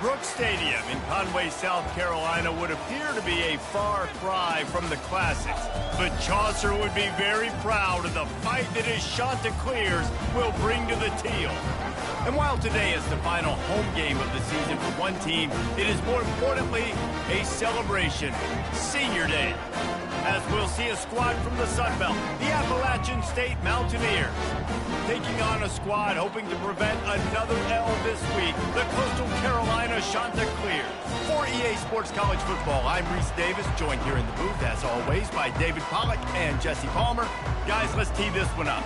Brooks Stadium in Conway, South Carolina would appear to be a far cry from the classics, but Chaucer would be very proud of the fight that his Chanticleers will bring to the teal. And while today is the final home game of the season for one team, it is more importantly a celebration, Senior Day, as we'll see a squad from the Sun Belt, the Appalachian State Mountaineers, taking on a squad hoping to prevent another L this week, the Coastal Carolina Chanticleers. For EA Sports College Football, I'm Reese Davis, joined here in the booth, as always, by David Pollack and Jesse Palmer. Guys, let's tee this one up.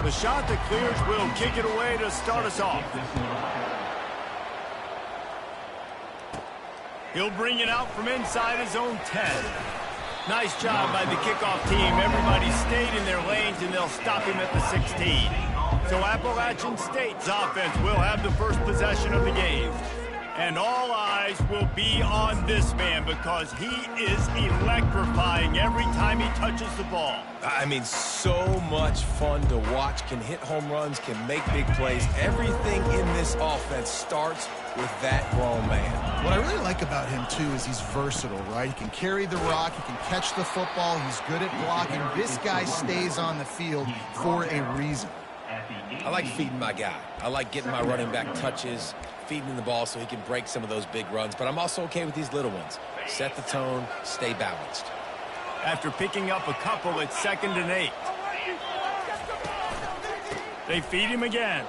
The Chanticleers will kick it away to start us off. He'll bring it out from inside his own 10. Nice job by the kickoff team. Everybody stayed in their lanes, and they'll stop him at the 16. So Appalachian State's offense will have the first possession of the game. And all eyes will be on this man because he is electrifying every time he touches the ball. I mean, so much fun to watch. Can hit home runs, can make big plays. Everything in this offense starts with that grown man. What I really like about him, too, is he's versatile, right? He can carry the rock, he can catch the football, he's good at blocking. This guy stays on the field for a reason. I like feeding my guy. I like getting my running back touches, feeding him the ball so he can break some of those big runs. But I'm also okay with these little ones. Set the tone, stay balanced. After picking up a couple, it's 2nd and 8. They feed him again.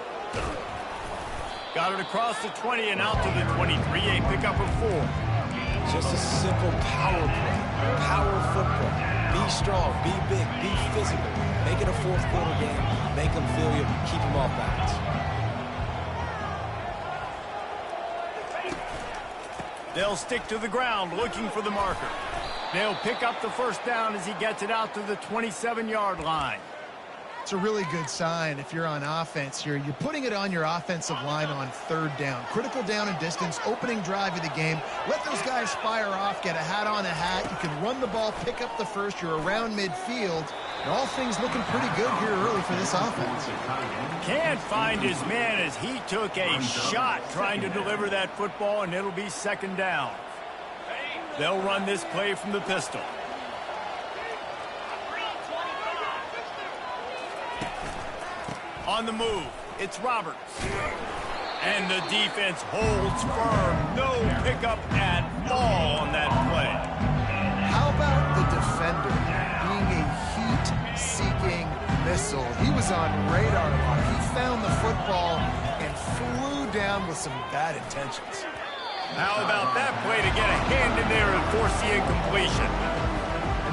Got it across the 20 and out to the 23. A pickup of 4. Just a simple power play. Power football. Be strong, be big, be physical. Make it a fourth quarter game. Make them feel you, keep them off balance. They'll stick to the ground looking for the marker. They'll pick up the first down as he gets it out to the 27-yard line. It's a really good sign if you're on offense here. You're putting it on your offensive line on 3rd down. Critical down and distance, opening drive of the game. Let those guys fire off, get a hat on a hat. You can run the ball, pick up the first. You're around midfield. And all things looking pretty good here early for this offense. Can't find his man as he took a shot trying to deliver that football, and it'll be 2nd down. They'll run this play from the pistol. On the move, it's Roberts. And the defense holds firm. No pickup at all on that play. How about the defender being a heat-seeking missile? He was on radar lock. He found the football and flew down with some bad intentions. How about that play to get a hand in there and force the incompletion?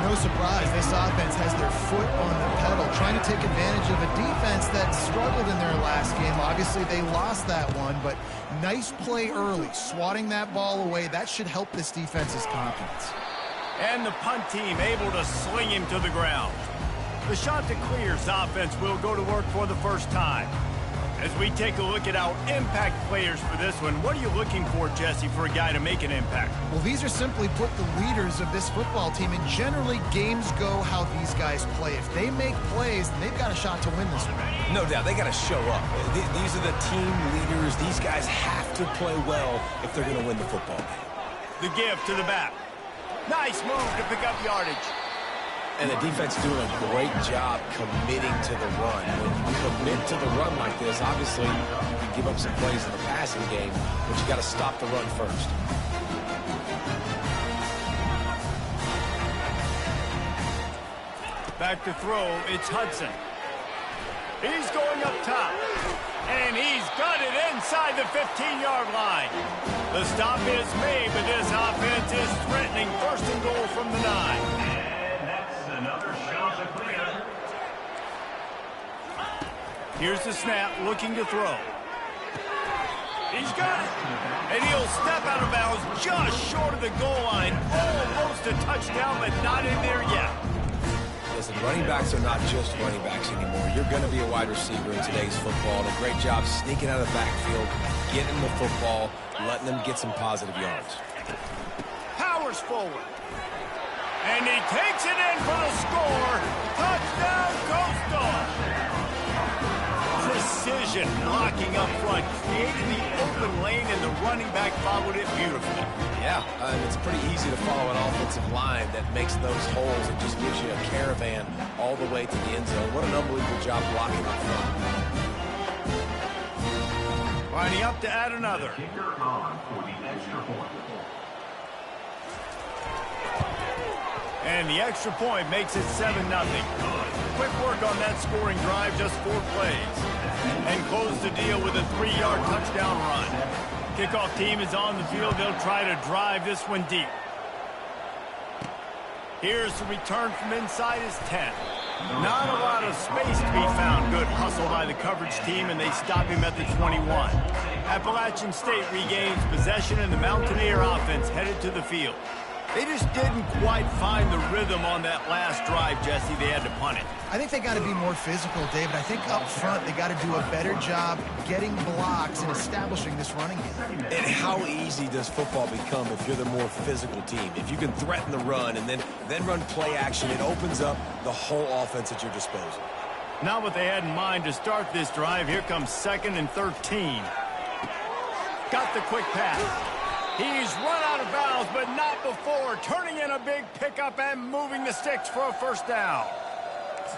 No surprise, this offense has their foot on the pedal, trying to take advantage of a defense that struggled in their last game. Obviously, they lost that one, but nice play early, swatting that ball away. That should help this defense's confidence. And the punt team able to sling him to the ground. The Chanticleers offense will go to work for the first time. As we take a look at our impact players for this one, what are you looking for, Jesse, for a guy to make an impact? Well, these are simply put the leaders of this football team, and generally games go how these guys play. If they make plays, then they've got a shot to win this one. No doubt, they got to show up. These are the team leaders. These guys have to play well if they're going to win the football game. The give to the back. Nice move to pick up yardage. And the defense doing a great job committing to the run. When you commit to the run like this, obviously you can give up some plays in the passing game, but you got to stop the run first. Back to throw, it's Hudson. He's going up top. And he's got it inside the 15-yard line. The stop is made, but this offense is threatening 1st and goal from the 9. Here's the snap, looking to throw. He's got it. And he'll step out of bounds just short of the goal line. Almost a touchdown, but not in there yet. The Listen, running backs are not just running backs anymore. You're going to be a wide receiver in today's football. And a great job sneaking out of the backfield, getting the football, letting them get some positive yards. Powers forward. And he takes it in for the score. Touchdown, Coastal. Precision blocking up front, creating the open lane, and the running back followed it beautifully. Yeah, it's pretty easy to follow an offensive line that makes those holes and just gives you a caravan all the way to the end zone. What an unbelievable job blocking up front. Lining up to add another. And the extra point makes it 7-0. Quick work on that scoring drive, just 4 plays. And close the deal with a 3-yard touchdown run. Kickoff team is on the field. They'll try to drive this one deep. Here's the return from inside his 10. Not a lot of space to be found. Good hustle by the coverage team, and they stop him at the 21. Appalachian State regains possession, and the Mountaineer offense headed to the field. They just didn't quite find the rhythm on that last drive, Jesse. They had to punt it. I think they got to be more physical, David. I think up front they got to do a better job getting blocks and establishing this running game. And how easy does football become if you're the more physical team? If you can threaten the run and then run play action, it opens up the whole offense at your disposal. Not what they had in mind to start this drive. Here comes 2nd and 13. Got the quick pass. He's run out of bounds, but not before. Turning in a big pickup and moving the sticks for a first down.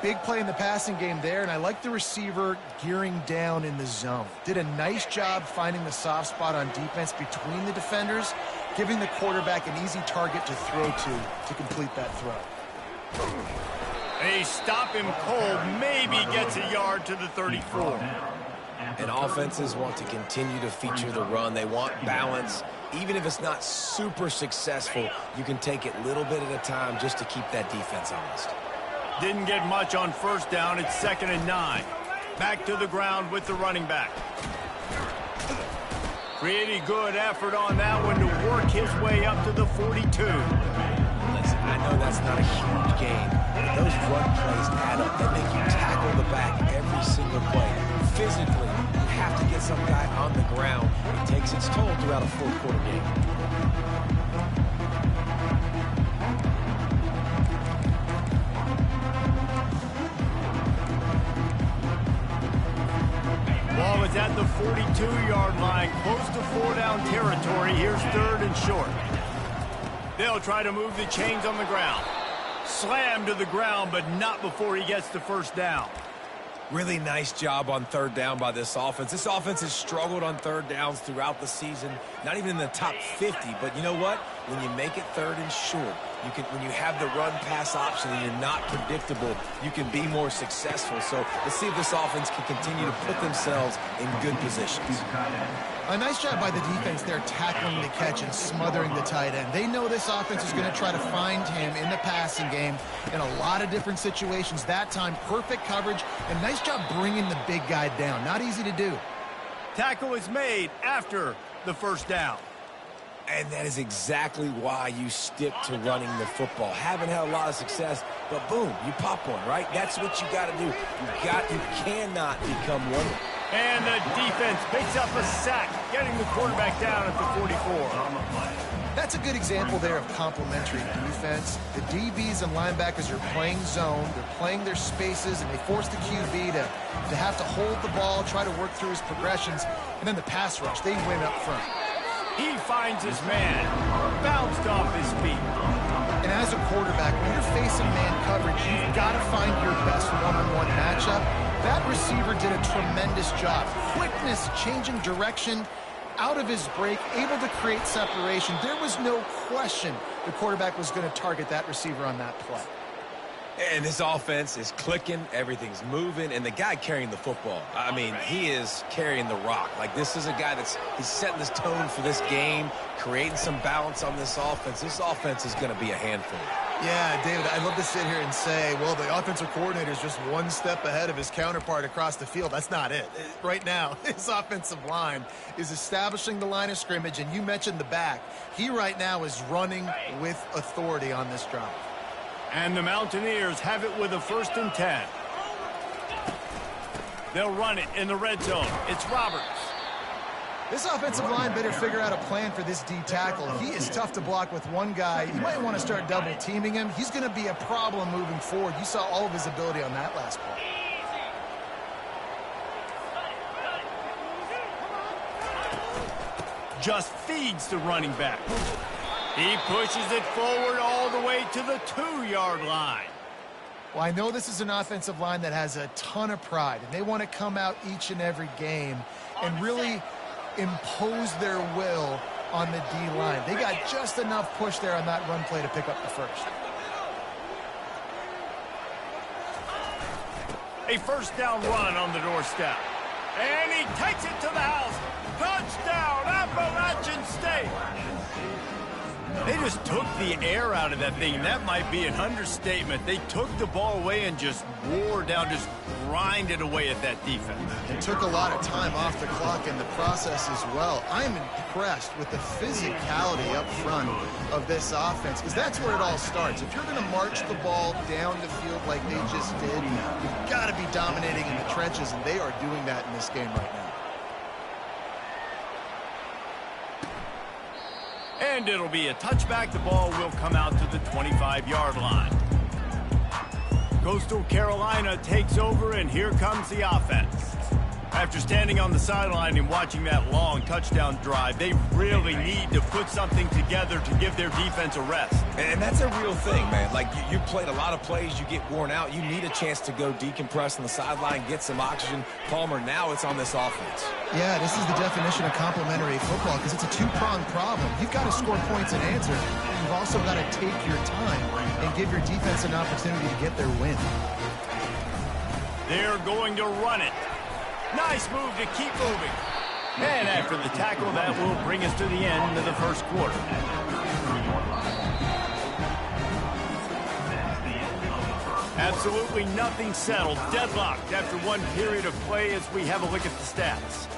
Big play in the passing game there, and I like the receiver gearing down in the zone. Did a nice job finding the soft spot on defense between the defenders, giving the quarterback an easy target to throw to complete that throw. They stop him cold, maybe gets a yard to the 34. And offenses want to continue to feature the run. They want balance. Even if it's not super successful, you can take it little bit at a time just to keep that defense honest. Didn't get much on first down. It's 2nd and 9. Back to the ground with the running back. Pretty good effort on that one to work his way up to the 42. Listen, I know that's not a huge game, but those run plays add up. They make you tackle the back every single play. Physically, you have to get some guy on the ground. It takes its toll throughout a fourth-quarter game. Ball is at the 42-yard line, close to 4-down territory. Here's 3rd and short. They'll try to move the chains on the ground. Slam to the ground, but not before he gets the first down. Really nice job on 3rd down by this offense. This offense has struggled on 3rd downs throughout the season, not even in the top 50. But you know what? When you make it 3rd and short, when you have the run-pass option and you're not predictable, you can be more successful. So let's see if this offense can continue to put themselves in good positions. A nice job by the defense there tackling the catch and smothering the tight end. They know this offense is going to try to find him in the passing game in a lot of different situations. That time, perfect coverage, and nice job bringing the big guy down. Not easy to do. Tackle is made after the first down. And that is exactly why you stick to running the football. Haven't had a lot of success, but boom, you pop one, right? That's what you got to do. You cannot become one. And the defense picks up a sack, getting the quarterback down at the 44. That's a good example there of complementary defense. The DBs and linebackers are playing zone, they're playing their spaces, and they force the QB to have to hold the ball, try to work through his progressions, and then the pass rush, they win up front. He finds his man, bounced off his feet. And as a quarterback, when you're facing man coverage, you've got to find your best one-on-one matchup. That receiver did a tremendous job. Quickness, changing direction, out of his break, able to create separation. There was no question the quarterback was going to target that receiver on that play. And this offense is clicking, everything's moving, and the guy carrying the football, I mean, he is carrying the rock. Like, this is a guy he's setting this tone for this game, creating some balance on this offense. This offense is going to be a handful. Yeah, David, I'd love to sit here and say, well, the offensive coordinator is just one step ahead of his counterpart across the field. That's not it. Right now, his offensive line is establishing the line of scrimmage, and you mentioned the back. He right now is running with authority on this drive. And the Mountaineers have it with a 1st and 10. They'll run it in the red zone. It's Roberts. This offensive line better figure out a plan for this D tackle. He is tough to block with one guy. You might want to start double teaming him. He's going to be a problem moving forward. You saw all of his ability on that last play. Just feeds the running back. He pushes it forward all the way to the 2-yard line. Well, I know this is an offensive line that has a ton of pride, and they want to come out each and every game and really impose their will on the D-line. They got just enough push there on that run play to pick up the first. A 1st down run on the doorstep. And he takes it to the house. Touchdown, Appalachian State. They just took the air out of that thing. That might be an understatement. They took the ball away and just wore down, just grinded away at that defense. It took a lot of time off the clock in the process as well. I'm impressed with the physicality up front of this offense, because that's where it all starts. If you're going to march the ball down the field like they just did, you've got to be dominating in the trenches, and they are doing that in this game right now. And it'll be a touchback. The ball will come out to the 25-yard line. Coastal Carolina takes over, and here comes the offense. After standing on the sideline and watching that long touchdown drive, they really need to put something together to give their defense a rest. And that's a real thing, man. Like, you played a lot of plays, you get worn out. You need a chance to go decompress on the sideline, get some oxygen. Palmer, now it's on this offense. Yeah, this is the definition of complementary football, because it's a two-pronged problem. You've got to score points and answer. You've also got to take your time and give your defense an opportunity to get their win. They're going to run it. Nice move to keep moving. And after the tackle, that will bring us to the end of the 1st quarter. Absolutely nothing settled. Deadlocked after one period of play as we have a look at the stats.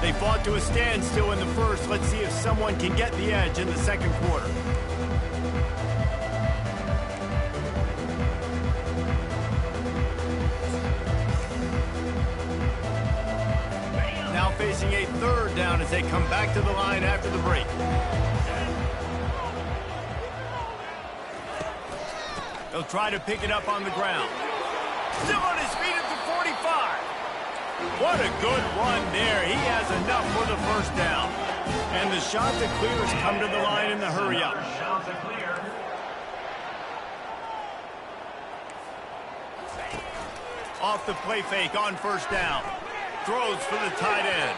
They fought to a standstill in the 1st. Let's see if someone can get the edge in the 2nd quarter. Now facing a 3rd down as they come back to the line after the break. They'll try to pick it up on the ground. Still on his feet at the 45. What a good run there. He has enough for the 1st down. And the shot that clears come to the line in the hurry-up. Off the play fake on 1st down. Throws for the tight end.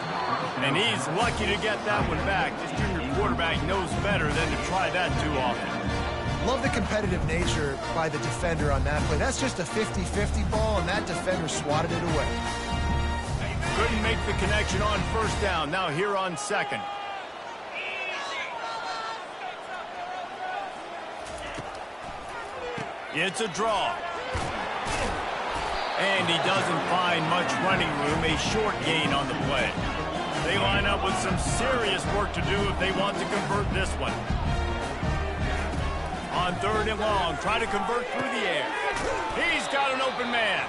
And he's lucky to get that one back. This junior quarterback knows better than to try that too often. Love the competitive nature by the defender on that play. That's just a 50-50 ball, and that defender swatted it away. Couldn't make the connection on 1st down. Now here on 2nd. It's a draw. And he doesn't find much running room, a short gain on the play. They line up with some serious work to do if they want to convert this one. On 3rd and long, try to convert through the air. He's got an open man.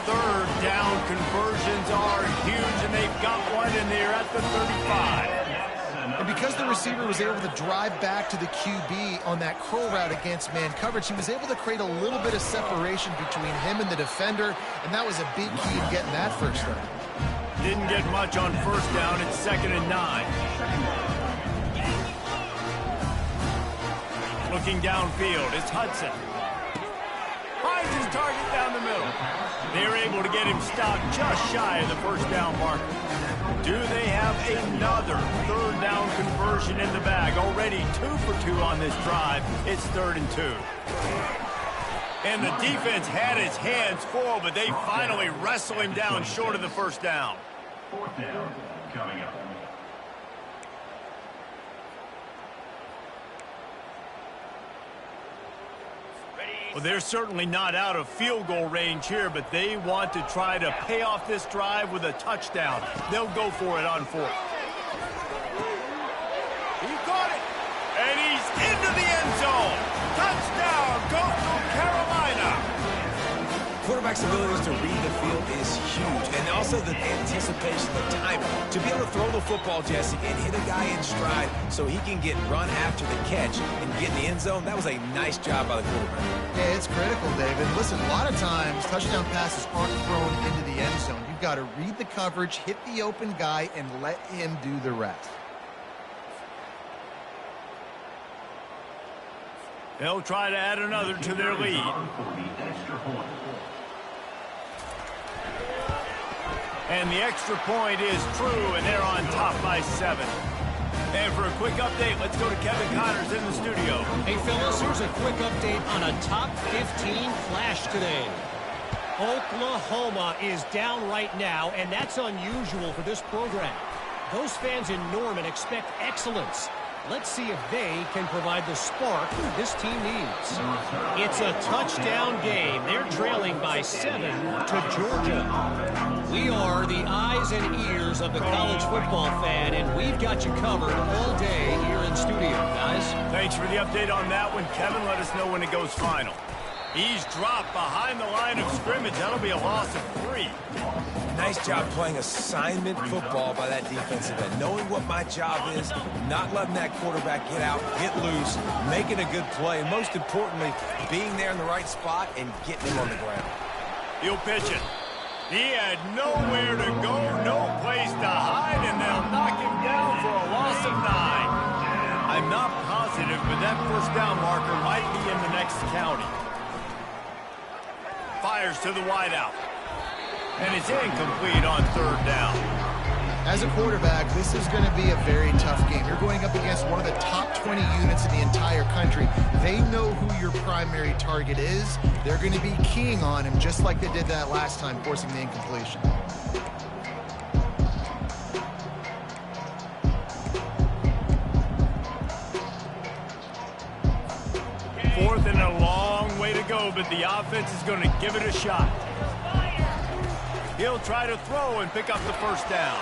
3rd down conversions are huge, and they've got one in there at the 35. And because the receiver was able to drive back to the QB on that curl route against man coverage, he was able to create a little bit of separation between him and the defender, and that was a big key in getting that 1st down. Didn't get much on 1st down. It's 2nd and 9. Looking downfield, it's Hudson. Finds his target down the middle. They're able to get him stopped just shy of the 1st down marker. Do they have another 3rd down conversion in the bag? Already 2 for 2 on this drive. It's 3rd and 2. And the defense had his hands full, but they finally wrestle him down short of the 1st down. 4th down coming up. Well, they're certainly not out of field goal range here, but they want to try to pay off this drive with a touchdown. They'll go for it on fourth. He got it, and he's into the end zone. Touchdown, Coastal Carolina. Quarterback's abilities to read the field is huge, and also the anticipation, the timing. To be able to throw the football, Jesse, and hit a guy in stride so he can get run after the catch and get in the end zone, that was a nice job by the quarterback. Yeah, it's critical, David. Listen, a lot of times, touchdown passes aren't thrown into the end zone. You've got to read the coverage, hit the open guy, and let him do the rest. They'll try to add another to their lead. And the extra point is true, and they're on top by 7. And for a quick update, let's go to Kevin Connors in the studio. Hey, fellas, here's a quick update on a top 15 flash today. Oklahoma is down right now, and that's unusual for this program. Those fans in Norman expect excellence. Let's see if they can provide the spark this team needs. It's a touchdown game. They're trailing by 7 to Georgia. We are the eyes and ears of the college football fan, and we've got you covered all day here in studio, guys. Thanks for the update on that one, Kevin. Let us know when it goes final. He's dropped behind the line of scrimmage. That'll be a loss of 3. Nice job playing assignment football by that defensive end. Knowing what my job is, not letting that quarterback get out, get loose, making a good play, and most importantly, being there in the right spot and getting him on the ground. He'll pitch it. He had nowhere to go, no place to hide, and they'll knock him down for a loss of 9. I'm not positive, but that first down marker might be in the next county. Fires to the wideout. And it's incomplete on third down. As a quarterback, this is going to be a very tough game. You're going up against one of the top 20 units in the entire country. They know who your primary target is. They're going to be keying on him just like they did that last time, forcing the incompletion. Fourth and a long way to go, but the offense is going to give it a shot. He'll try to throw and pick up the first down.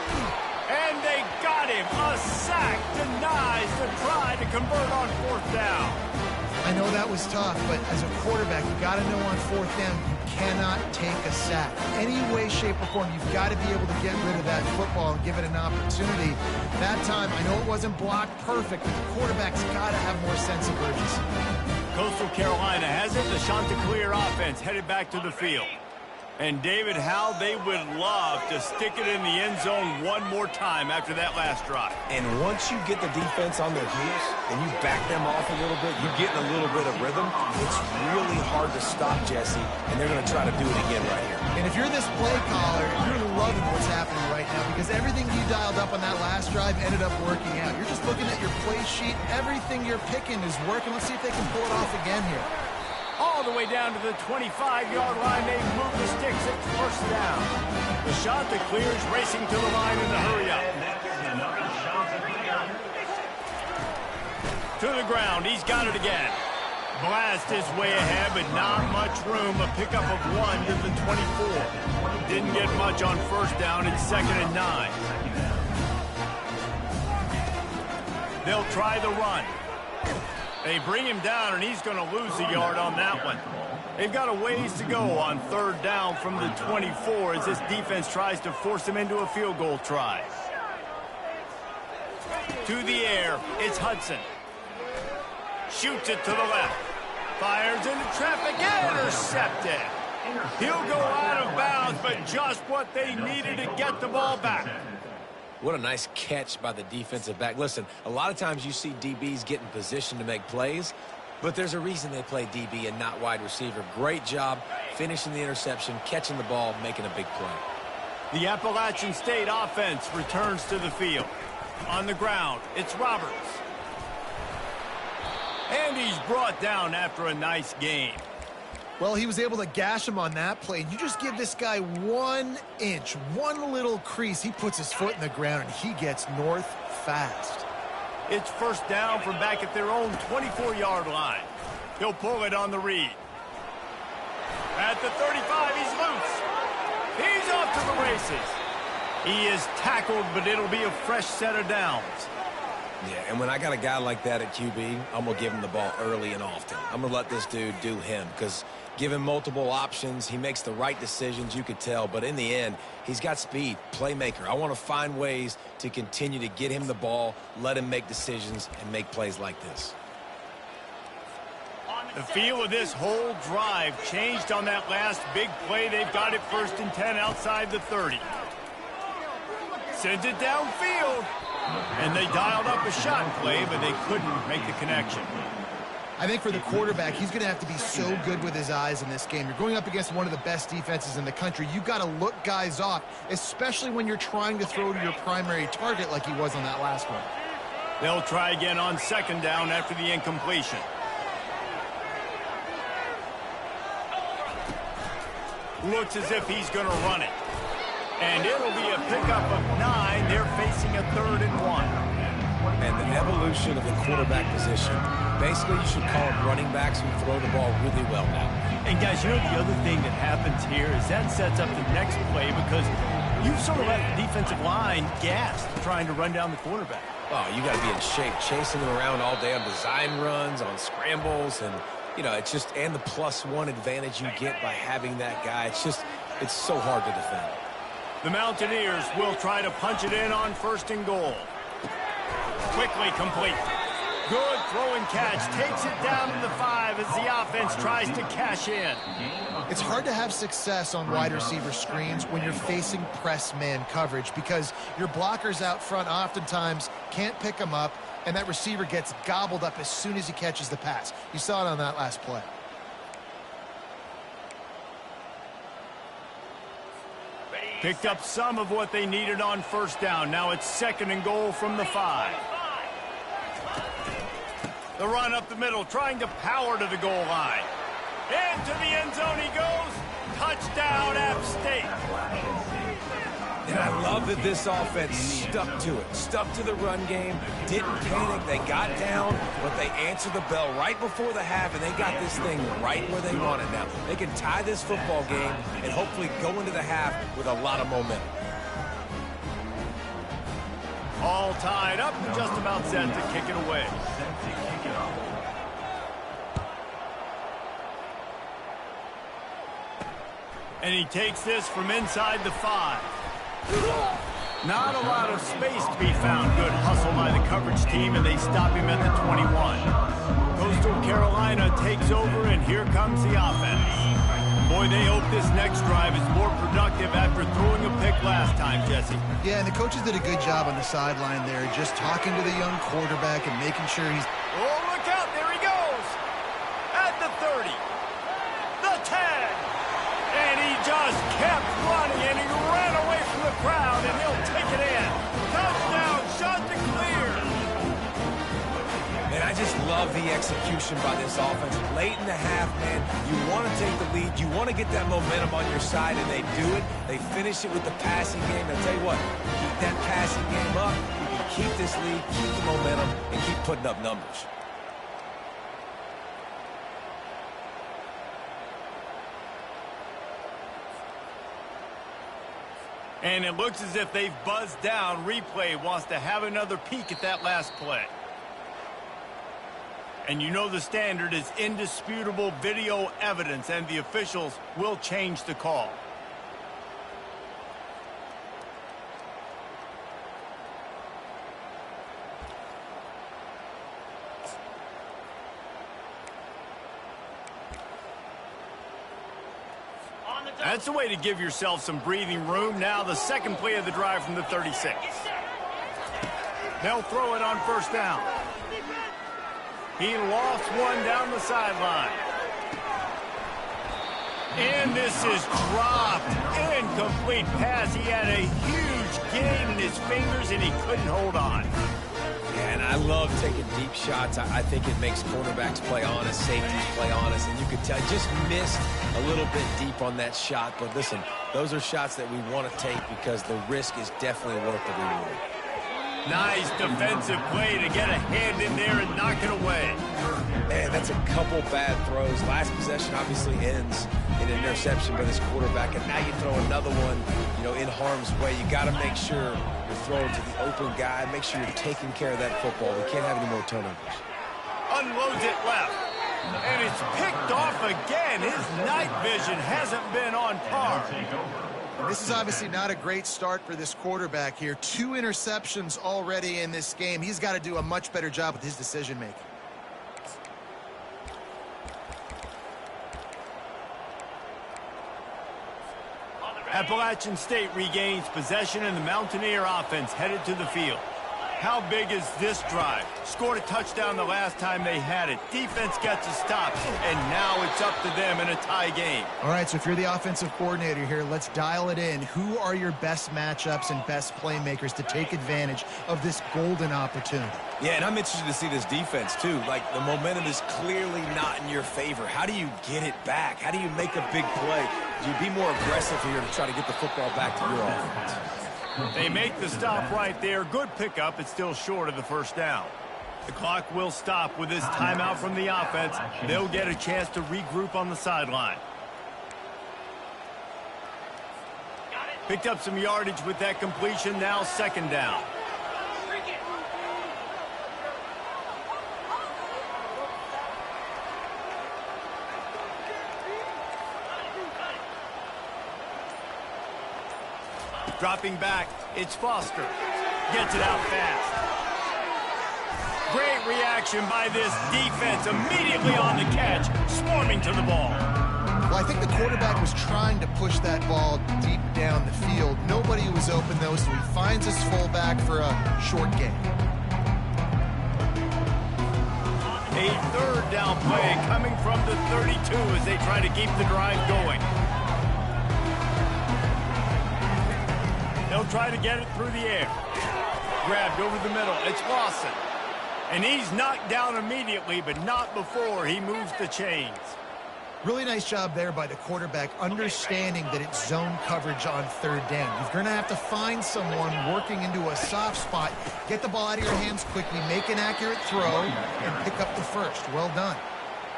And they got him. A sack denies the try to convert on fourth down. I know that was tough, but as a quarterback, you got to know on fourth down, you cannot take a sack. Any way, shape, or form, you've got to be able to get rid of that football and give it an opportunity. That time, I know it wasn't blocked perfect, but the quarterback's got to have more sense of urgency. Coastal Carolina has it. The Chanticleer offense headed back to the field. And David, how they would love to stick it in the end zone one more time after that last drive. And once you get the defense on their heels and you back them off a little bit, you're getting a little bit of rhythm. It's really hard to stop, Jesse, and they're going to try to do it again right here. And if you're this play caller, you're loving what's happening right now because everything you dialed up on that last drive ended up working out. You're just looking at your play sheet. Everything you're picking is working. Let's see if they can pull it off again here. All the way down to the 25-yard line. They move the sticks at first down. The Chanticleers racing to the line in the hurry up. To the ground. He's got it again. Blast his way ahead, but not much room. A pickup of 1 to the 24. Didn't get much on first down. It's 2nd and 9. They'll try the run. They bring him down, and he's going to lose a yard on that one. They've got a ways to go on third down from the 24 as this defense tries to force him into a field goal try. To the air, it's Hudson. Shoots it to the left. Fires into traffic, intercepted. He'll go out of bounds, but just what they needed to get the ball back. What a nice catch by the defensive back. Listen, a lot of times you see DBs get in position to make plays, but there's a reason they play DB and not wide receiver. Great job finishing the interception, catching the ball, making a big play. The Appalachian State offense returns to the field. On the ground, it's Roberts. And he's brought down after a nice game. Well, he was able to gash him on that play. You just give this guy 1 inch, one little crease. He puts his foot in the ground, and he gets north fast. It's first down from back at their own 24-yard line. He'll pull it on the read. at the 35. He's loose. He's off to the races. He is tackled, but it'll be a fresh set of downs. Yeah, and when I got a guy like that at QB, I'm going to give him the ball early and often. I'm going to let this dude do him because give him multiple options. He makes the right decisions, you could tell. But in the end, he's got speed, playmaker. I want to find ways to continue to get him the ball, let him make decisions, and make plays like this. The feel of this whole drive changed on that last big play. They've got it 1st and 10 outside the 30. Sends it downfield. And they dialed up a shot play, but they couldn't make the connection. I think for the quarterback, he's going to have to be so good with his eyes in this game. You're going up against one of the best defenses in the country. You've got to look guys off, especially when you're trying to throw to your primary target like he was on that last one. They'll try again on 2nd down after the incompletion. Looks as if he's going to run it. And it'll be a pickup of 9. They're facing a 3rd and 1. And the evolution of the quarterback position. Basically, you should call them running backs who throw the ball really well now. And, guys, you know the other thing that happens here is that sets up the next play because you've sort of let the defensive line gassed trying to run down the quarterback. Oh, you got to be in shape, chasing him around all day on design runs, on scrambles, and, you know, it's just, and the +1 advantage you get by having that guy. It's so hard to defend. The Mountaineers will try to punch it in on 1st and goal. Quickly complete. Good throw and catch. Takes it down to the 5 as the offense tries to cash in. It's hard to have success on wide receiver screens when you're facing press man coverage because your blockers out front oftentimes can't pick them up, and that receiver gets gobbled up as soon as he catches the pass. You saw it on that last play. Picked up some of what they needed on 1st down. Now it's 2nd and goal from the 5. The run up the middle, trying to power to the goal line. Into the end zone he goes. Touchdown, App State. And I love that this offense stuck to it, stuck to the run game, didn't panic. They got down, but they answered the bell right before the half, and they got this thing right where they want it now. They can tie this football game and hopefully go into the half with a lot of momentum. All tied up and just about set to kick it away. And he takes this from inside the 5. Not a lot of space to be found. Good hustle by the coverage team, and they stop him at the 21. Coastal Carolina takes over, and here comes the offense. Boy, they hope this next drive is more productive after throwing a pick last time, Jesse. Yeah, and the coaches did a good job on the sideline there, just talking to the young quarterback and making sure he's... Oh, look out, there he goes! At the 30, the 10, and he just kept running, and he ran away from the crowd, and he'll take it in. Touchdown, Chanticleer! And I just love the execution by this offense. Late in the half, man, you want to take the lead. You want to get that momentum on your side, and they do it. They finish it with the passing game. I'll tell you what, keep that passing game up. You can keep this lead, keep the momentum, and keep putting up numbers. And it looks as if they've buzzed down. Replay wants to have another peek at that last play. And you know the standard is indisputable video evidence, and the officials will change the call. That's a way to give yourself some breathing room. Now the second play of the drive from the 36. They'll throw it on 1st down. He lost one down the sideline. And this is dropped. Incomplete pass. He had a huge gain in his fingers, and he couldn't hold on. And I love taking deep shots. I think it makes quarterbacks play honest, safeties play honest, and you could tell just missed a little bit deep on that shot. But listen, those are shots that we want to take because the risk is definitely worth the reward. Nice defensive play to get a hand in there and knock it away. Man, that's a couple bad throws. Last possession obviously ends in an interception by this quarterback, and now you throw another one, in harm's way. You got to make sure you're throwing to the open guy. Make sure you're taking care of that football. We can't have any more turnovers. Unloads it left. And it's picked off again. His night vision hasn't been on par. This is obviously not a great start for this quarterback here. 2 interceptions already in this game. He's got to do a much better job with his decision-making. Appalachian State regains possession, and the Mountaineer offense headed to the field. How big is this drive? Scored a touchdown the last time they had it. Defense gets a stop, and now it's up to them in a tie game. All right, so if you're the offensive coordinator here, let's dial it in. Who are your best matchups and best playmakers to take advantage of this golden opportunity? Yeah, and I'm interested to see this defense, too. Like, the momentum is clearly not in your favor. How do you get it back? How do you make a big play? Do you be more aggressive here to try to get the football back to your offense? They make the stop right there. Good pickup. It's still short of the first down. The clock will stop with this timeout from the offense. They'll get a chance to regroup on the sideline. Picked up some yardage with that completion. Now second down. Dropping back, it's Foster. Gets it out fast. Great reaction by this defense. Immediately on the catch, swarming to the ball. Well, I think the quarterback was trying to push that ball deep down the field. Nobody was open, though, so he finds his fullback for a short gain. A third down play coming from the 32 as they try to keep the drive going. They'll try to get it through the air. Grabbed over the middle. It's Lawson. And he's knocked down immediately, but not before he moves the chains. Really nice job there by the quarterback, understanding that it's zone coverage on third down. You're going to have to find someone working into a soft spot, get the ball out of your hands quickly, make an accurate throw, and pick up the first. Well done.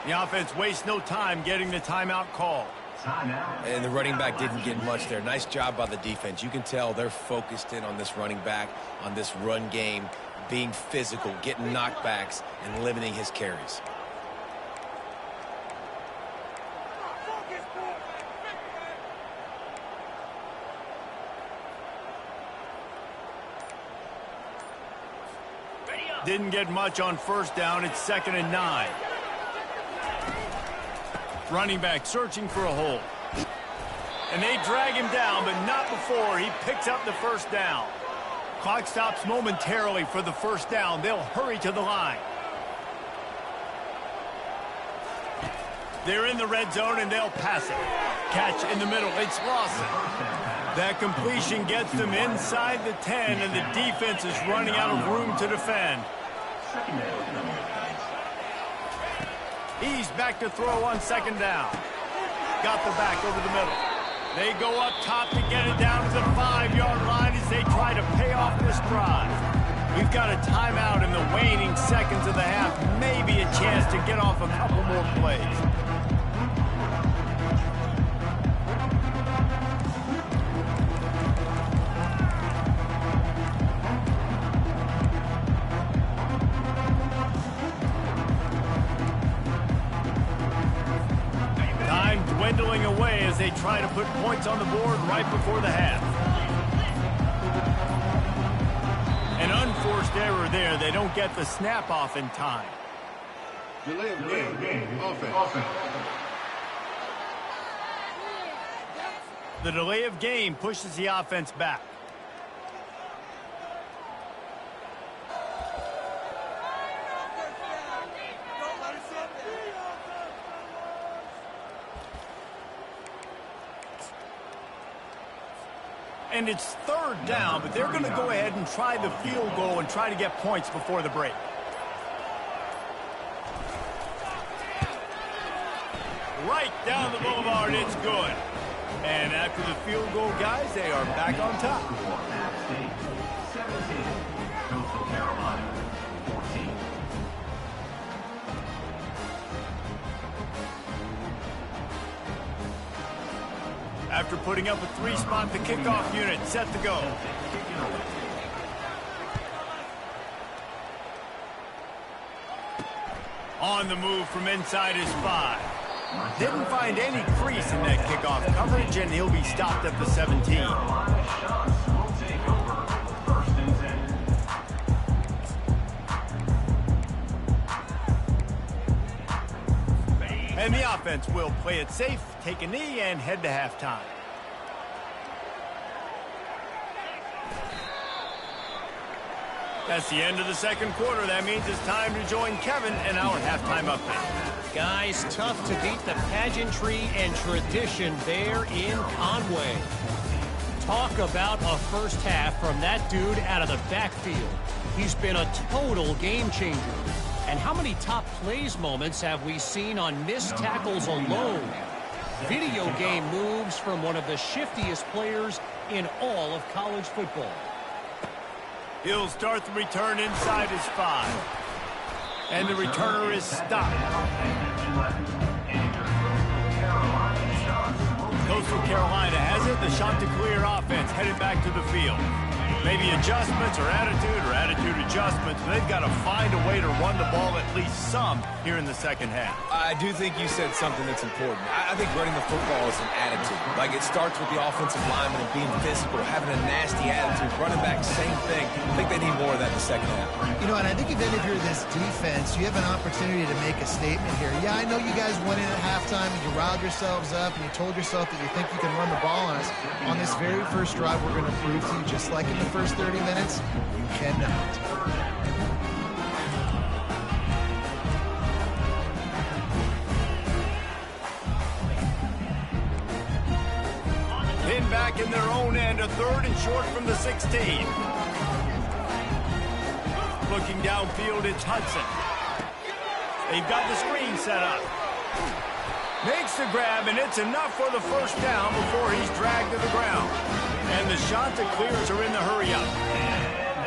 The offense wastes no time getting the timeout called. And the running back didn't get much there. Nice job by the defense. You can tell they're focused in on this running back, on this run game, being physical, getting knockbacks, and limiting his carries. Didn't get much on first down. It's 2nd and 9. Running back searching for a hole. And they drag him down, but not before he picks up the first down. Clock stops momentarily for the first down. They'll hurry to the line. They're in the red zone, and they'll pass it. Catch in the middle. It's Lawson. That completion gets them inside the 10, and the defense is running out of room to defend. He's back to throw on second down. Got the back over the middle. They go up top to get it down to the 5-yard line as they try to pay off this drive. We've got a timeout in the waning seconds of the half. Maybe a chance to get off a couple more plays. Dwindling away as they try to put points on the board right before the half. An unforced error there. They don't get the snap off in time. Delay of game. Offense. The delay of game pushes the offense back. And it's third down, but they're going to go ahead and try the field goal and try to get points before the break. Right down the boulevard, it's good. And after the field goal, guys, they are back on top. After putting up a 3-spot, the kickoff unit set to go. On the move from inside his 5. Didn't find any crease in that kickoff coverage, and he'll be stopped at the 17. And the offense will play it safe, take a knee, and head to halftime. That's the end of the second quarter. That means it's time to join Kevin in our halftime update. Guys, tough to beat the pageantry and tradition there in Conway. Talk about a first half from that dude out of the backfield. He's been a total game changer. And how many top plays moments have we seen on missed tackles alone? Video game moves from one of the shiftiest players in all of college football. He'll start the return inside his 5. And the returner is stopped. Coastal Carolina has it. The Chanticleer offense headed back to the field. Maybe adjustments or attitude adjustments. But they've got to find a way to run the ball at least some here in the second half. I do think you said something that's important. I think running the football is an attitude. Like, it starts with the offensive lineman and being physical, having a nasty attitude. Running back, same thing. I think they need more of that in the second half. You know, and I think if you're this defense, you have an opportunity to make a statement here. Yeah, I know you guys went in at halftime and you riled yourselves up and you told yourself that you think you can run the ball on us. On this very first drive, we're going to prove to you, just like in the first 30 minutes, you cannot. Pinned back in their own end, a 3rd and short from the 16. Looking downfield, it's Hudson. They've got the screen set up. Makes the grab, and it's enough for the first down before he's dragged to the ground. And the Chanticleers are in the hurry-up.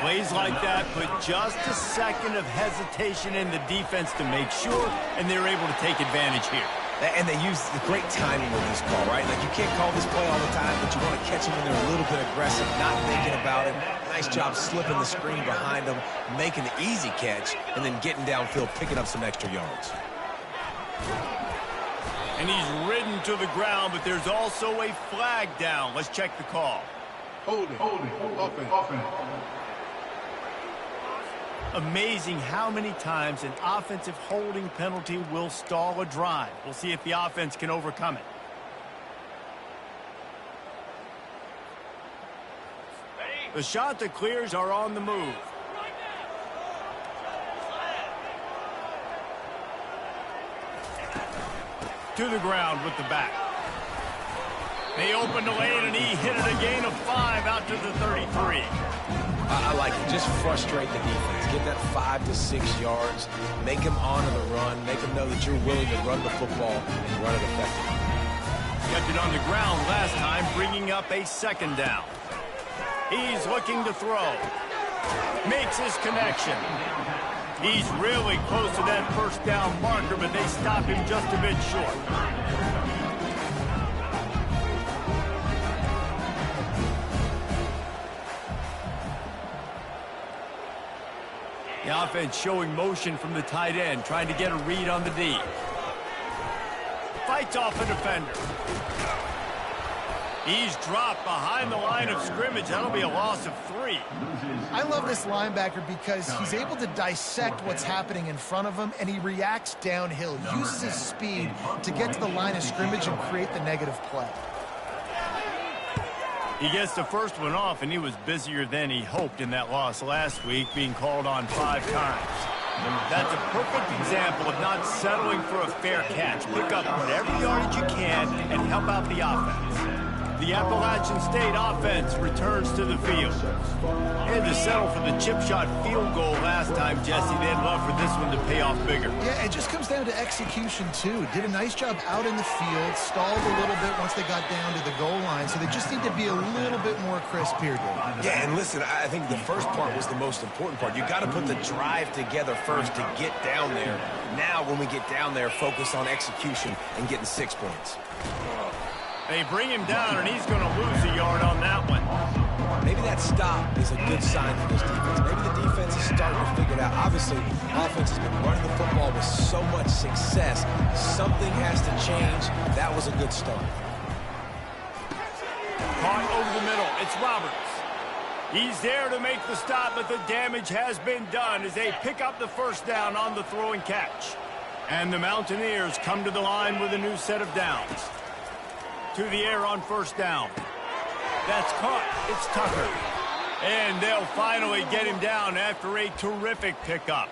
Plays like that put just a second of hesitation in the defense to make sure, and they're able to take advantage here. And they use the great timing with this call, right? Like, you can't call this play all the time, but you want to catch them when they're a little bit aggressive, not thinking about it. Nice job slipping the screen behind them, making the easy catch, and then getting downfield, picking up some extra yards. And he's ridden to the ground, but there's also a flag down. Let's check the call. Holding. Offense. Amazing how many times an offensive holding penalty will stall a drive. We'll see if the offense can overcome it. The Chanticleers are on the move. To the ground with the back. They opened the lane, and he hit it a gain of 5 out to the 33. I like it. Just frustrate the defense. Get that 5 to 6 yards. Make them honor the run. Make them know that you're willing to run the football and run it effectively. Kept it on the ground last time, bringing up a 2nd down. He's looking to throw. Makes his connection. He's really close to that first down marker, but they stop him just a bit short. The offense showing motion from the tight end, trying to get a read on the D. Fights off a defender. He's dropped behind the line of scrimmage. That'll be a loss of 3. I love this linebacker because he's able to dissect what's happening in front of him, and he reacts downhill, uses his speed to get to the line of scrimmage and create the negative play. He gets the first one off, and he was busier than he hoped in that loss last week, being called on 5 times. That's a perfect example of not settling for a fair catch. Pick up whatever yardage you can and help out the offense. The Appalachian State offense returns to the field. They had to settle for the chip shot field goal last time, Jesse. They'd love for this one to pay off bigger. Yeah, it just comes down to execution, too. Did a nice job out in the field, stalled a little bit once they got down to the goal line, so they just need to be a little bit more crisp here, Dave. Yeah, and listen, I think the first part was the most important part. You got to put the drive together first to get down there. Now, when we get down there, focus on execution and getting 6 points. They bring him down, and he's going to lose a yard on that one. Maybe that stop is a good sign for this defense. Maybe the defense is starting to figure it out. Obviously, offense has been running the football with so much success. Something has to change. That was a good start. Caught over the middle. It's Roberts. He's there to make the stop, but the damage has been done as they pick up the first down on the throw and catch. And the Mountaineers come to the line with a new set of downs. To the air on first down. That's caught. It's Tucker. And they'll finally get him down after a terrific pickup.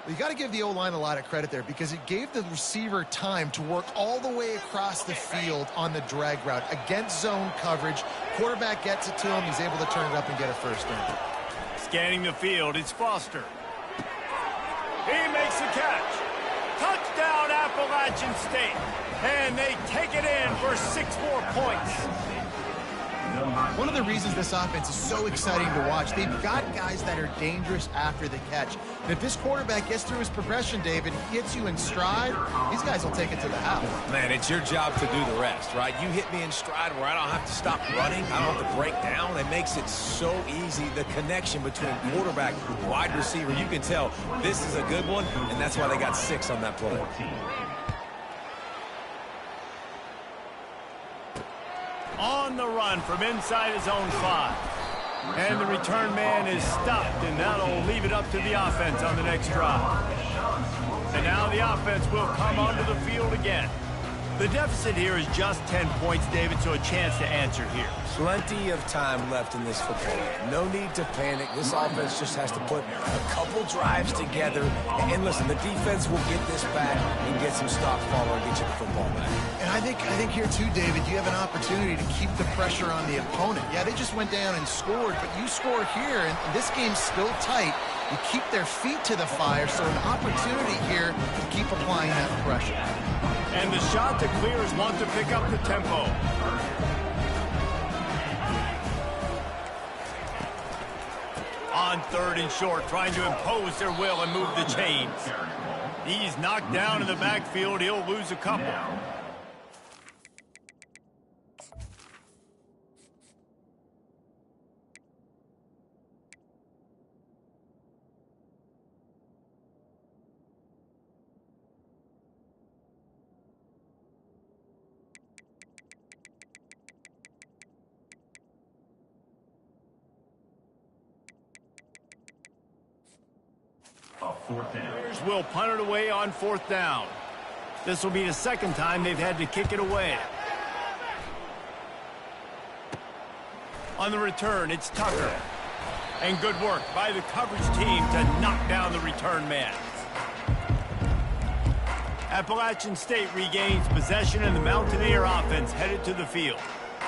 You got to give the O-line a lot of credit there because it gave the receiver time to work all the way across the field on the drag route against zone coverage. Quarterback gets it to him. He's able to turn it up and get a first down. Scanning the field, it's Foster. He makes the catch. Touchdown, Appalachian State. And they take it in for 6 more points. One of the reasons this offense is so exciting to watch, they've got guys that are dangerous after the catch. And if this quarterback gets through his progression, David, hits you in stride, these guys will take it to the house. Man, it's your job to do the rest, right? You hit me in stride where I don't have to stop running. I don't have to break down. It makes it so easy. The connection between quarterback and wide receiver, you can tell this is a good one, and that's why they got 6 on that play. On the run from inside his own 5. And the return man is stopped, and that'll leave it up to the offense on the next drive. And now the offense will come onto the field again. The deficit here is just 10 points, David, so a chance to answer here. Plenty of time left in this football game. No need to panic. This offense just has to put a couple drives together. And listen, the defense will get this back and get some stops following and get you the football back. And I think here too, David, you have an opportunity to keep the pressure on the opponent. Yeah, they just went down and scored, but you score here, and this game's still tight. You keep their feet to the fire, so an opportunity here to keep applying that pressure. And the shot to clears want to pick up the tempo. On 3rd and short, trying to impose their will and move the chains. He's knocked down in the backfield. He'll lose a couple. Will punt it away on 4th down. This will be the 2nd time they've had to kick it away. On the return, it's Tucker. And good work by the coverage team to knock down the return man. Appalachian State regains possession, and the Mountaineer offense headed to the field.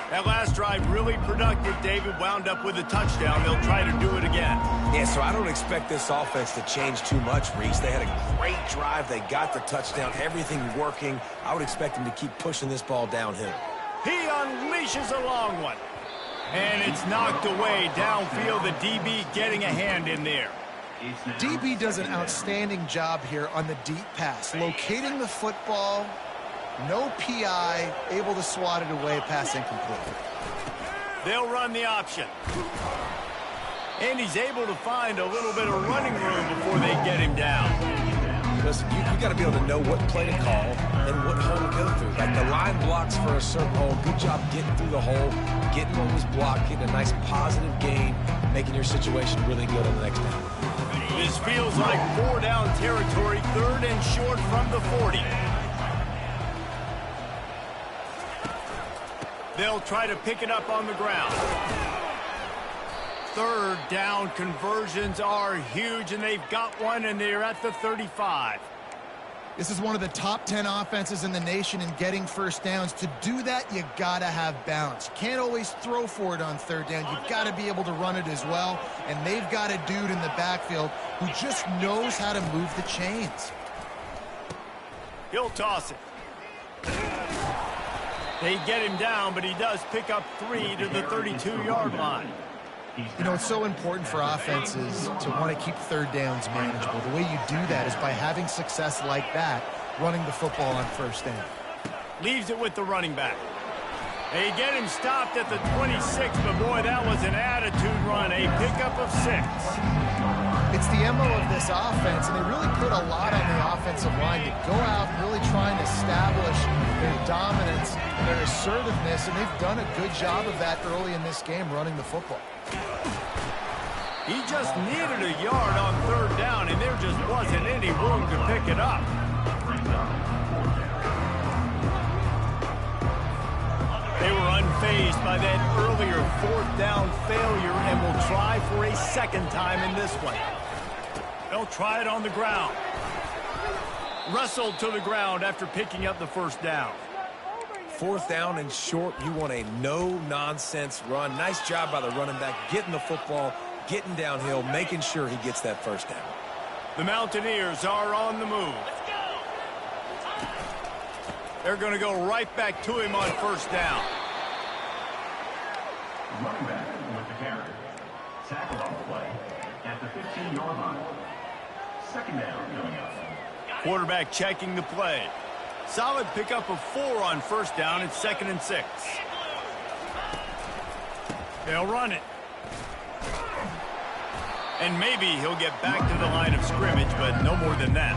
That last drive really productive. David wound up with a touchdown. They'll try to do it again. Yeah, so I don't expect this offense to change too much, Reese. They had a great drive. They got the touchdown. Everything working. I would expect them to keep pushing this ball downhill. He unleashes a long one. And it's knocked away downfield. The DB getting a hand in there. DB does an outstanding job here on the deep pass. Locating the football. No PI, able to swat it away, pass incomplete. They'll run the option. And he's able to find a little bit of running room before they get him down. Listen, you got to be able to know what play to call and what hole to go through. Like the line blocks for a certain hole. Good job getting through the hole, getting what was blocked, getting a nice positive gain, making your situation really good on the next down. This feels like 4-down territory, 3rd and short from the 40. They'll try to pick it up on the ground. 3rd down conversions are huge, and they've got one, and they're at the 35. This is one of the top 10 offenses in the nation in getting first downs. To do that, you got to have balance. You can't always throw for it on 3rd down. You've got to be able to run it as well, and they've got a dude in the backfield who just knows how to move the chains. He'll toss it. They get him down, but he does pick up 3 to the 32-yard line. You know, it's so important for offenses to want to keep 3rd downs manageable. The way you do that is by having success like that, running the football on 1st down. Leaves it with the running back. They get him stopped at the 26, but boy, that was an attitude run, a pickup of 6. It's the MO of this offense, and they really put a lot on the offensive line to go out and really try and establish their dominance, their assertiveness, and they've done a good job of that early in this game running the football. He just needed a yard on 3rd down, and there just wasn't any room to pick it up. They were unfazed by that earlier 4th down failure and will try for a 2nd time in this one. They'll try it on the ground. Wrestled to the ground after picking up the 1st down. 4th down and short, you want a no-nonsense run. Nice job by the running back, getting the football, getting downhill, making sure he gets that 1st down. The Mountaineers are on the move. They're going to go right back to him on 1st down. Running back with the carry. Tackle on the play at the 15-yard line. 2nd down coming up. Quarterback checking the play. Solid pickup of 4 on 1st down. It's 2nd and 6. They'll run it. And maybe he'll get back to the line of scrimmage, but no more than that.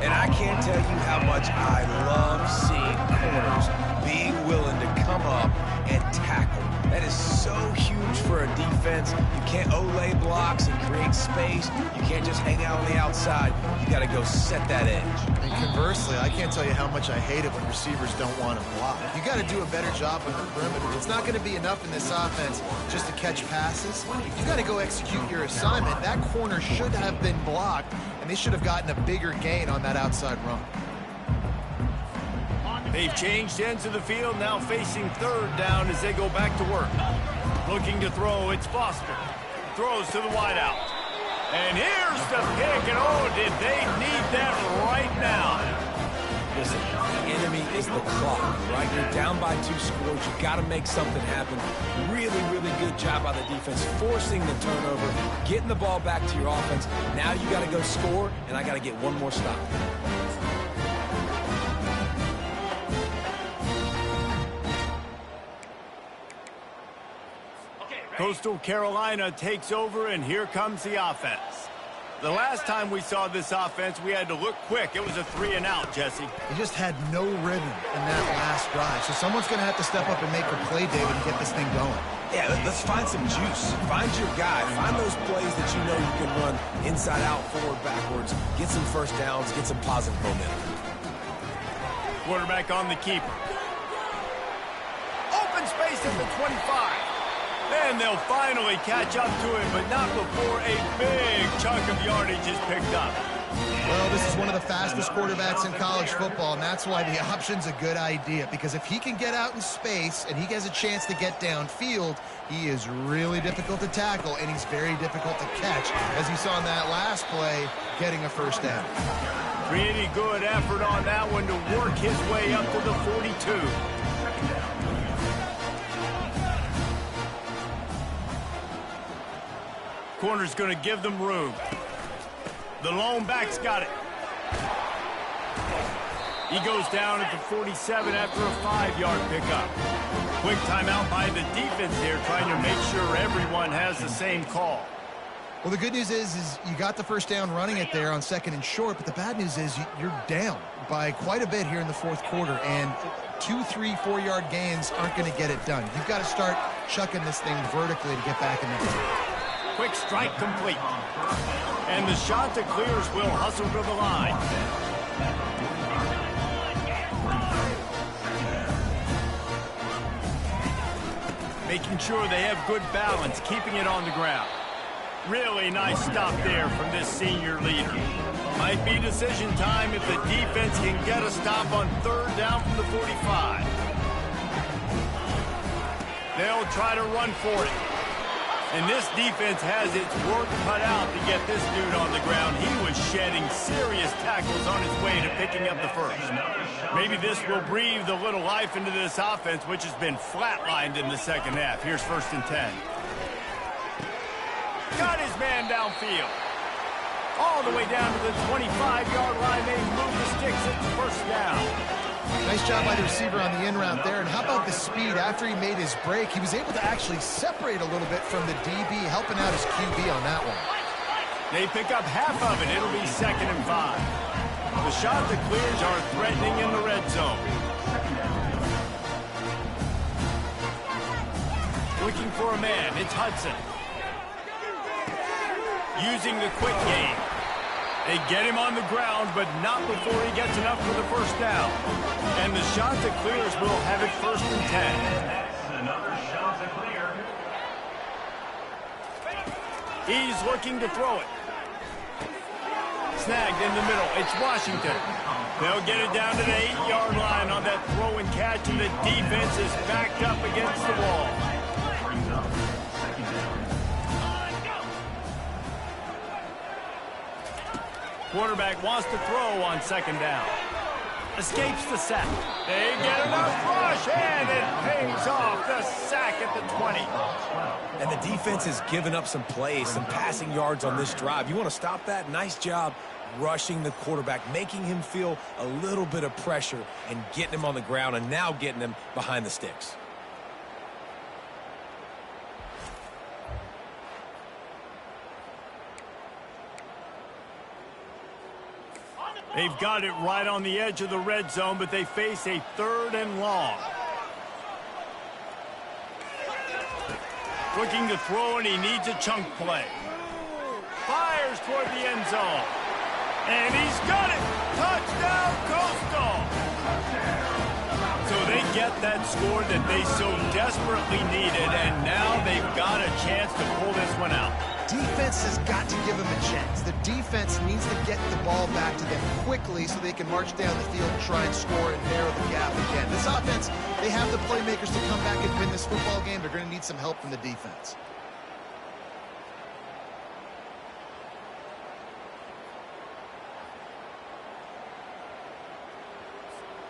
And I can't tell you how much I love seeing corners being willing to come up and tackle. That is so huge for a defense. You can't olay blocks and create space. You can't just hang out on the outside. You got to go set that edge. And conversely, I can't tell you how much I hate it when receivers don't want to block. You got to do a better job on the perimeter. It's not going to be enough in this offense just to catch passes. You got to go execute your assignment. That corner should have been blocked, and they should have gotten a bigger gain on that outside run. They've changed ends of the field, now facing 3rd down as they go back to work. Looking to throw, it's Foster. Throws to the wideout. And here's the pick, and oh, did they need that right now. Listen, the enemy is the clock, right? You're down by 2 scores. You got to make something happen. Really, really good job by the defense, forcing the turnover, getting the ball back to your offense. Now you got to go score, and I got to get one more stop. Coastal Carolina takes over, and here comes the offense. The last time we saw this offense, we had to look quick. It was a 3-and-out, Jesse. He just had no rhythm in that last drive. So someone's going to have to step up and make a play, David, and get this thing going. Yeah, let's find some juice. Find your guy. Find those plays that you know you can run inside out, forward, backwards. Get some 1st downs. Get some positive momentum. Quarterback on the keeper. Open space at the 25. And they'll finally catch up to him, but not before a big chunk of yardage is picked up. Well, this is one of the fastest quarterbacks in college football, and that's why the option's a good idea, because if he can get out in space and he has a chance to get downfield, he is really difficult to tackle, and he's very difficult to catch, as you saw in that last play, getting a 1st down. Pretty good effort on that one to work his way up to the 42. Corner's going to give them room. The lone back's got it. He goes down at the 47 after a 5-yard pickup. Quick timeout by the defense here, trying to make sure everyone has the same call. Well, the good news is you got the 1st down running it there on 2nd and short, but the bad news is you're down by quite a bit here in the 4th quarter, and 2, 3, 4-yard gains aren't going to get it done. You've got to start chucking this thing vertically to get back in the game. Quick strike complete. And the Chanticleers will hustle to the line. Making sure they have good balance, keeping it on the ground. Really nice stop there from this senior leader. Might be decision time if the defense can get a stop on 3rd down from the 45. They'll try to run for it. And this defense has its work cut out to get this dude on the ground. He was shedding serious tackles on his way to picking up the 1st. Maybe this will breathe a little life into this offense, which has been flatlined in the 2nd half. Here's 1st and 10. Got his man downfield. All the way down to the 25-yard line. They move the sticks. It's 1st down. Nice job by the receiver on the in route there. And how about the speed? After he made his break, he was able to actually separate a little bit from the DB, helping out his QB on that one. They pick up half of it. It'll be 2nd and 5. The Chanticleers are threatening in the red zone. Looking for a man. It's Hudson. Using the quick game. They get him on the ground, but not before he gets enough for the first down. And the Chanticleers will have it 1st and 10. That's another Chanticleer. He's looking to throw it. Snagged in the middle. It's Washington. They'll get it down to the 8-yard line on that throw and catch, and the defense is backed up against the wall. Brings up 2nd down. Quarterback wants to throw on 2nd down. Escapes the sack. They get enough rush, and it pays off the sack at the 20. And the defense has given up some plays, some passing yards on this drive. You want to stop that? Nice job rushing the quarterback, making him feel a little bit of pressure and getting him on the ground and now getting him behind the sticks. They've got it right on the edge of the red zone, but they face a 3rd and long. Looking to throw, and he needs a chunk play. Fires toward the end zone. And he's got it! Touchdown, Coastal! So they get that score that they so desperately needed, and now they've got a chance to pull this one out. Defense has got to give them a chance. The defense needs to get the ball back to them quickly so they can march down the field and try and score and narrow the gap again. This offense, they have the playmakers to come back and win this football game. They're going to need some help from the defense.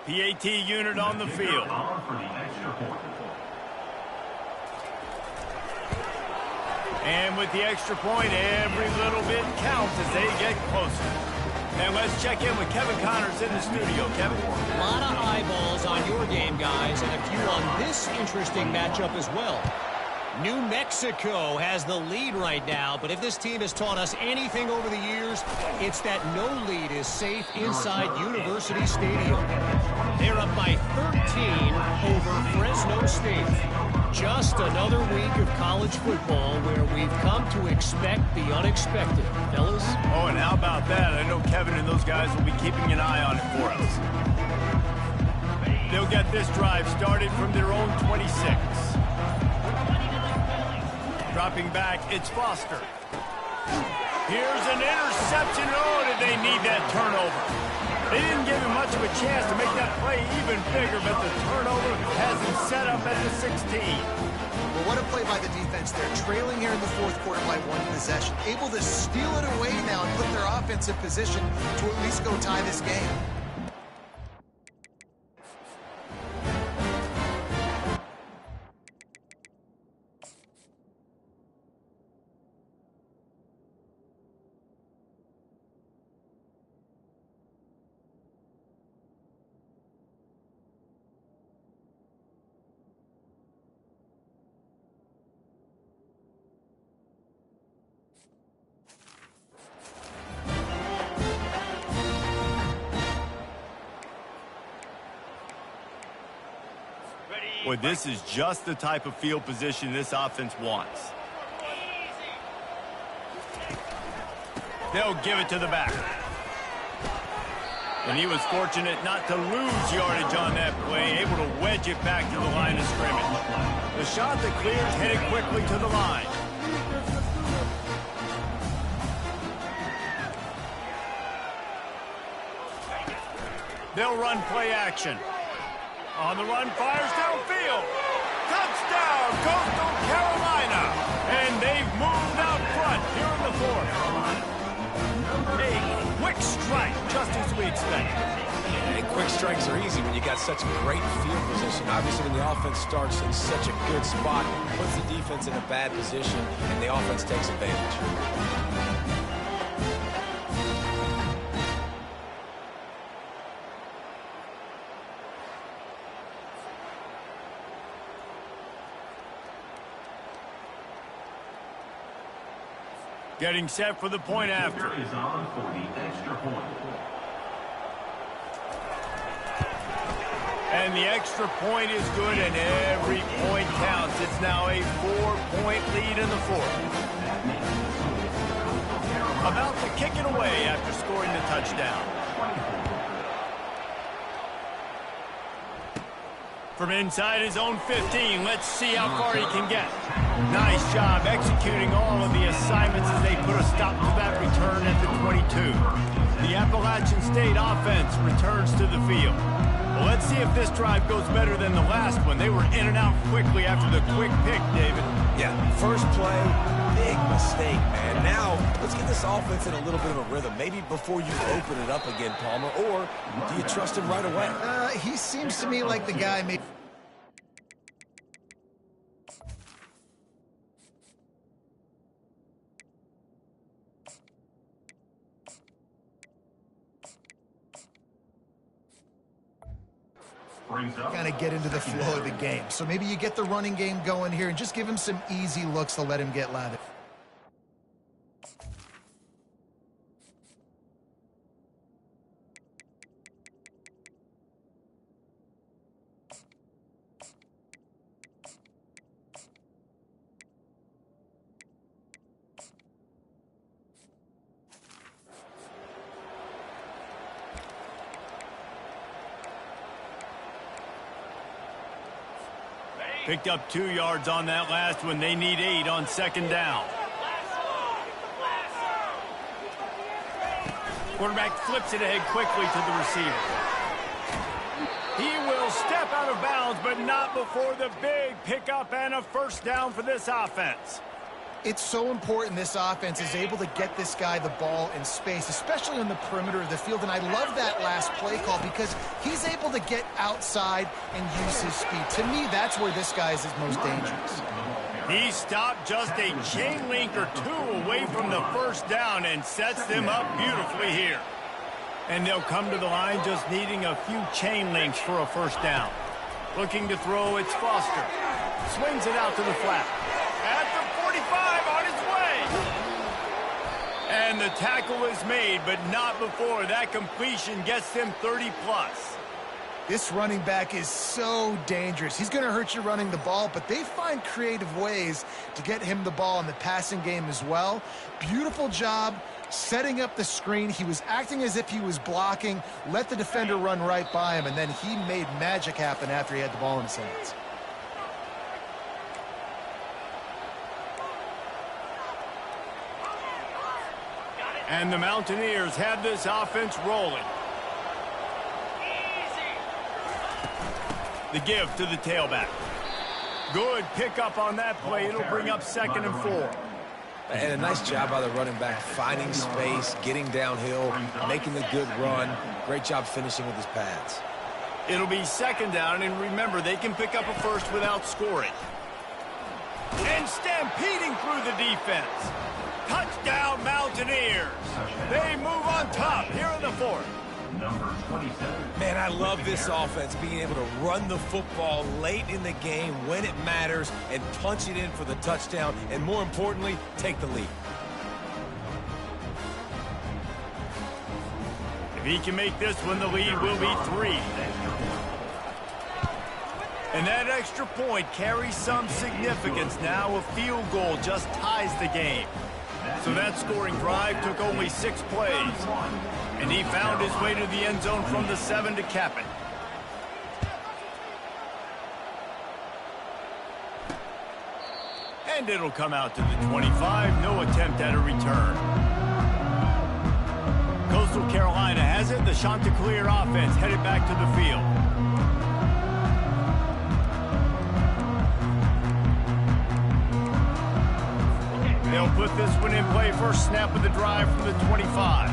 PAT unit on the field. For the extra point. And with the extra point, every little bit counts as they get closer. And let's check in with Kevin Connors in the studio. Kevin? A lot of eyeballs on your game, guys, and a few on this interesting matchup as well. New Mexico has the lead right now, but if this team has taught us anything over the years, it's that no lead is safe inside University Stadium. They're up by 13 over Fresno State. Just another week of college football where we've come to expect the unexpected. Fellas? Oh, and how about that? I know Kevin and those guys will be keeping an eye on it for us. They'll get this drive started from their own 26. Dropping back, it's Foster. Here's an interception. Oh, did they need that turnover? They didn't give him much of a chance to make that play even bigger, but the turnover has him set up at the 16. Well, what a play by the defense there. Trailing here in the 4th quarter by 1 possession. Able to steal it away now and put their offense in position to at least go tie this game. Boy, this is just the type of field position this offense wants. They'll give it to the back. And he was fortunate not to lose yardage on that play, able to wedge it back to the line of scrimmage. The Chanticleers headed quickly to the line. They'll run play action. On the run, fires downfield. Touchdown, Coastal Carolina. And they've moved out front here in the 4th. A quick strike, just as we expected. And quick strikes are easy when you got such great field position. Obviously, when the offense starts in such a good spot, it puts the defense in a bad position, and the offense takes advantage. Getting set for the point after. Is on for the extra point. And the extra point is good, and every point counts. It's now a 4-point lead in the fourth. About to kick it away after scoring the touchdown. From inside his own 15, let's see how far he can get. Nice job executing all of the assignments as they put a stop to that return at the 22. The Appalachian State offense returns to the field. Well, let's see if this drive goes better than the last one. They were in and out quickly after the quick pick, David. Yeah, first play, big mistake, man. Now, let's get this offense in a little bit of a rhythm. Maybe before you open it up again, Palmer, or do you trust him right away? He seems to me like the guy maybe... kind of get into the flow of the game. So maybe you get the running game going here and just give him some easy looks to let him get lathered. Picked up 2 yards on that last one. They need 8 on second down. Quarterback flips it ahead quickly to the receiver. He will step out of bounds, but not before the big pickup and a first down for this offense. It's so important this offense is able to get this guy the ball in space, especially on the perimeter of the field. And I love that last play call because he's able to get outside and use his speed. To me, that's where this guy is his most dangerous. He stopped just a chain link or 2 away from the first down and sets them up beautifully here. And they'll come to the line just needing a few chain links for a first down. Looking to throw, it's Foster. Swings it out to the flat. At the 45, on his way. And the tackle is made, but not before that completion gets them 30-plus. This running back is so dangerous. He's going to hurt you running the ball, but they find creative ways to get him the ball in the passing game as well. Beautiful job setting up the screen. He was acting as if he was blocking, let the defender run right by him, and then he made magic happen after he had the ball in his hands. And the Mountaineers have this offense rolling. The give to the tailback. Good pickup on that play. It'll bring up 2nd and 4. And a nice job by the running back, finding space, getting downhill, making the good run. Great job finishing with his pads. It'll be 2nd down, and remember, they can pick up a first without scoring. And stampeding through the defense. Touchdown, Mountaineers. They move on top here in the 4th. Number 27. Man, I love this offense, being able to run the football late in the game when it matters and punch it in for the touchdown, and more importantly, take the lead. If he can make this one, the lead will be 3. And that extra point carries some significance. Now a field goal just ties the game. So that scoring drive took only 6 plays. And he found his way to the end zone from the 7 to cap it. And it'll come out to the 25. No attempt at a return. Coastal Carolina has it. The Chanticleer offense headed back to the field. They'll put this one in play. First snap of the drive from the 25.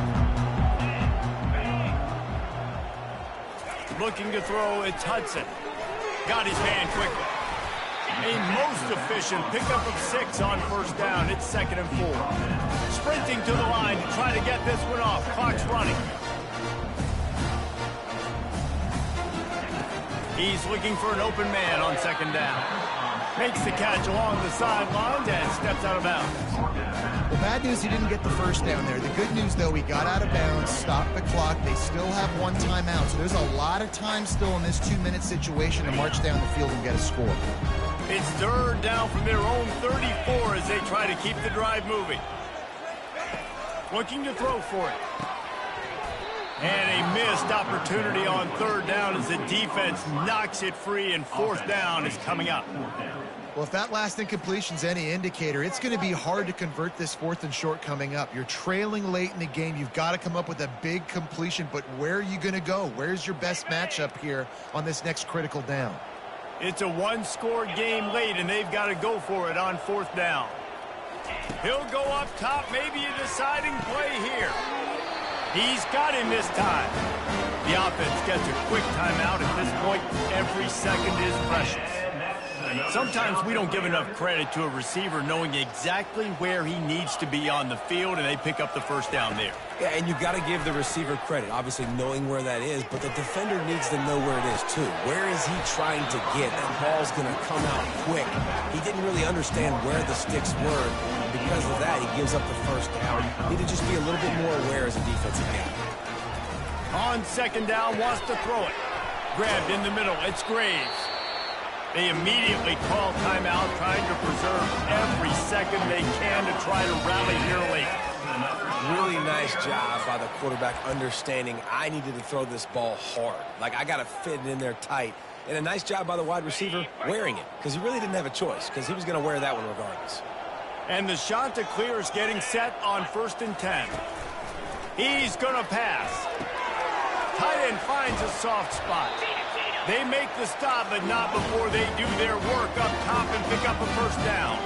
Looking to throw, it's Hudson. Got his man quickly. A most efficient pickup of 6 on first down. It's 2nd and 4. Sprinting to the line to try to get this one off. Clock's running. He's looking for an open man on 2nd down. Makes the catch along the sidelines and steps out of bounds. The bad news, he didn't get the first down there. The good news, though, he got out of bounds, stopped the clock. They still have one timeout, so there's a lot of time still in this 2-minute situation to march down the field and get a score. It's third down from their own 34 as they try to keep the drive moving. Looking to throw for it. And a missed opportunity on third down as the defense knocks it free, and fourth down is coming up. Well, if that last incompletion's any indicator, it's going to be hard to convert this 4th and short coming up. You're trailing late in the game. You've got to come up with a big completion, but where are you going to go? Where's your best matchup here on this next critical down? It's a one-score game late, and they've got to go for it on fourth down. He'll go up top, maybe a deciding play here. He's got him this time. The offense gets a quick timeout at this point. Every second is precious. Sometimes we don't give enough credit to a receiver knowing exactly where he needs to be on the field, and they pick up the first down there. Yeah, and you've got to give the receiver credit, obviously knowing where that is, but the defender needs to know where it is too. Where is he trying to get? That ball's going to come out quick. He didn't really understand where the sticks were. Because of that, he gives up the first down. Need to just be a little bit more aware as a defensive guy. On second down, wants to throw it. Grabbed in the middle. It's Graves. They immediately call timeout, trying to preserve every second they can to try to rally here late. Really nice job by the quarterback understanding I needed to throw this ball hard. Like, I got to fit it in there tight. And a nice job by the wide receiver wearing it, because he really didn't have a choice, because he was going to wear that one regardless. And the Chanticleer is getting set on 1st and 10. He's going to pass. Tight end finds a soft spot. They make the stop, but not before they do their work up top and pick up a first down.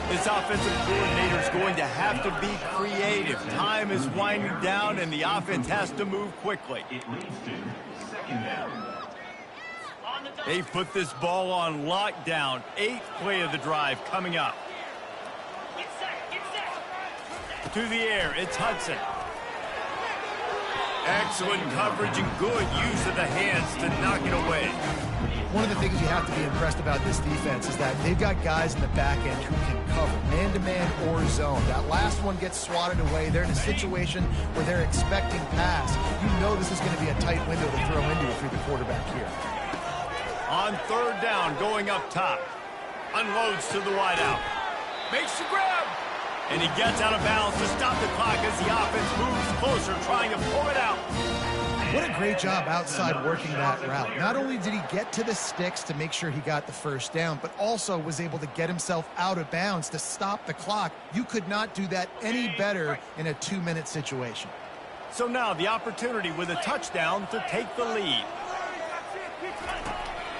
This offensive coordinator is going to have to be creative. Time is winding down, and the offense has to move quickly. It leads to second down. They put this ball on lockdown. 8th play of the drive coming up. To the air, it's Hudson. Excellent coverage and good use of the hands to knock it away. One of the things you have to be impressed about this defense is that they've got guys in the back end who can cover man-to-man or zone. That last one gets swatted away. They're in a situation where they're expecting pass. You know this is going to be a tight window to throw into if you're the quarterback here. On third down, going up top. Unloads to the wideout. Makes the grab. And he gets out of bounds to stop the clock as the offense moves closer, trying to pull it out. What a great job outside working that route. Not only did he get to the sticks to make sure he got the first down, but also was able to get himself out of bounds to stop the clock. You could not do that any better in a 2-minute situation. So now the opportunity with a touchdown to take the lead.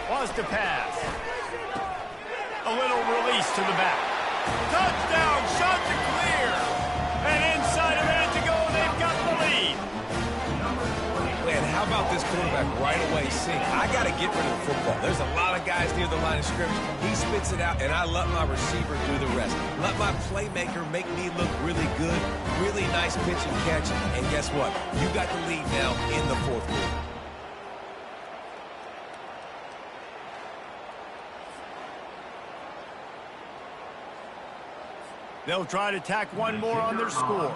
Wants to pass. A little release to the back. Touchdown, Chanticleer! And inside a minute to go, they've got the lead. Man, how about this quarterback right away seeing, I got to get rid of the football. There's a lot of guys near the line of scrimmage. He spits it out, and I let my receiver do the rest. Let my playmaker make me look really good. Really nice pitch and catch. And guess what? You got the lead now in the 4th quarter. They'll try to tack one more on their score.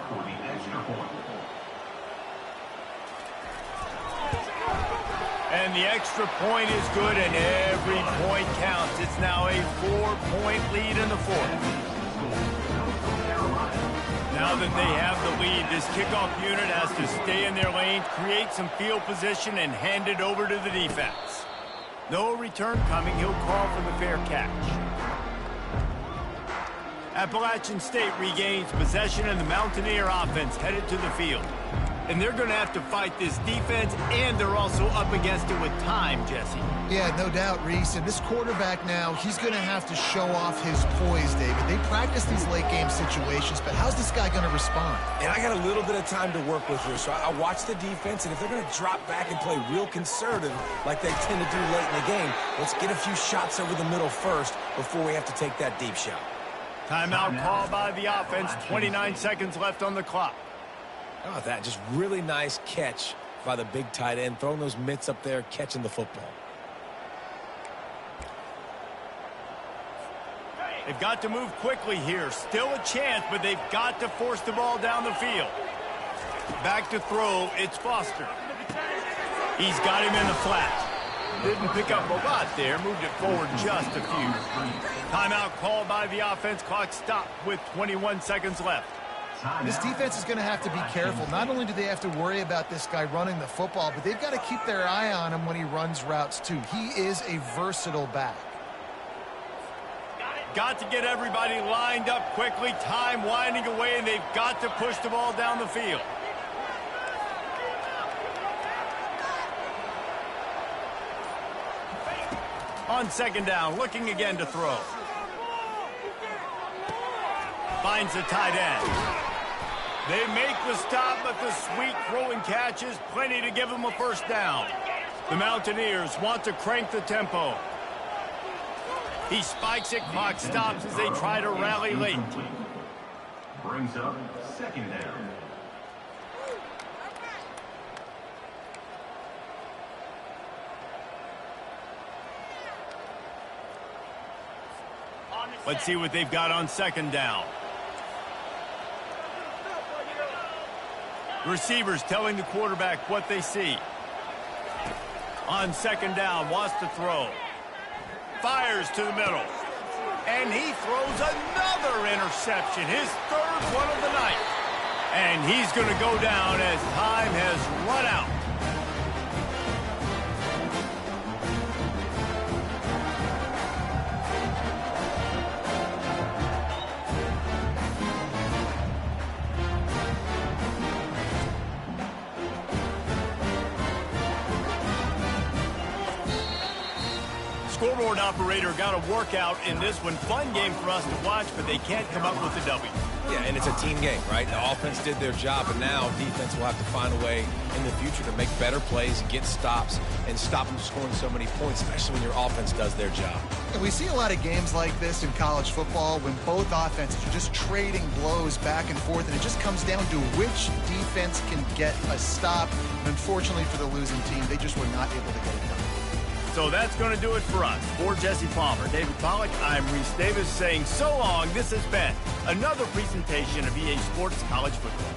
And the extra point is good, and every point counts. It's now a 4-point lead in the 4th. Now that they have the lead, this kickoff unit has to stay in their lane, create some field position, and hand it over to the defense. No return coming. He'll call for the fair catch. Appalachian State regains possession, and the Mountaineer offense headed to the field. And they're going to have to fight this defense, and they're also up against it with time, Jesse. Yeah, no doubt, Reese. And this quarterback now, he's going to have to show off his poise, David. They practice these late-game situations, but how's this guy going to respond? And I got a little bit of time to work with here, so I watch the defense, and if they're going to drop back and play real conservative like they tend to do late in the game, let's get a few shots over the middle first before we have to take that deep shot. Timeout called by the offense. 29 seconds left on the clock. How about that? Just really nice catch by the big tight end, throwing those mitts up there, catching the football. They've got to move quickly here. Still a chance, but they've got to force the ball down the field. Back to throw, it's Foster. He's got him in the flat. Didn't pick up a lot there, moved it forward just a few. Timeout called by the offense. Clock stopped with 21 seconds left. This defense is going to have to be careful. Not only do they have to worry about this guy running the football, but they've got to keep their eye on him when he runs routes too. He is a versatile back. Got to get everybody lined up quickly. Time winding away, and they've got to push the ball down the field. On second down, looking again to throw. Finds the tight end. They make the stop, but the sweet throwing catch is plenty to give them a first down. The Mountaineers want to crank the tempo. He spikes it, clock stops as they try to rally late. Brings up second down. Let's see what they've got on second down. Receivers telling the quarterback what they see. On second down, wants to throw. Fires to the middle. And he throws another interception, his third one of the night. And he's going to go down as time has run out. Scoreboard operator got a workout in this one. Fun game for us to watch, but they can't come up with a W. Yeah, and it's a team game, right? The offense did their job, and now defense will have to find a way in the future to make better plays, get stops, and stop them scoring so many points, especially when your offense does their job. And we see a lot of games like this in college football when both offenses are just trading blows back and forth, and it just comes down to which defense can get a stop. And unfortunately for the losing team, they just were not able to get it done. So that's going to do it for us. For Jesse Palmer, David Pollack, I'm Reese Davis saying so long. This has been another presentation of EA Sports College Football.